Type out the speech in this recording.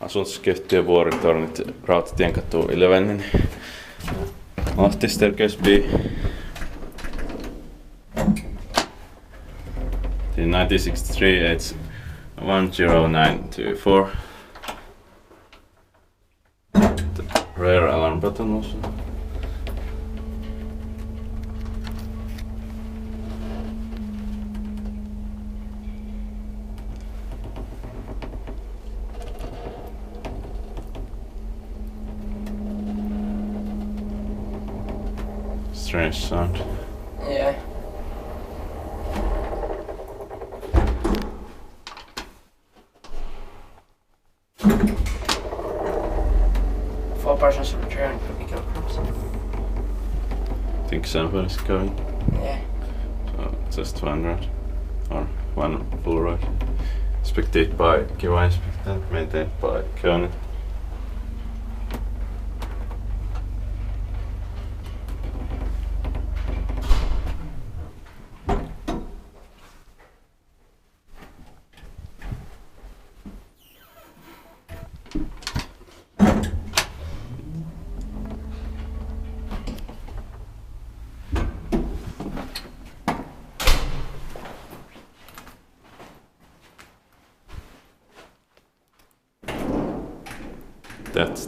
Asuntoskeittiö Vuoritornit Rautatienkatu 11. Lahti staircase B. The 1963 it's 10924. The rear alarm button also. Strange sound. Yeah. Four persons on the train, 50 kilograms. I think somebody's going. Yeah. So just one ride. Or one full ride. Inspected by Kone, maintained by Kone. That's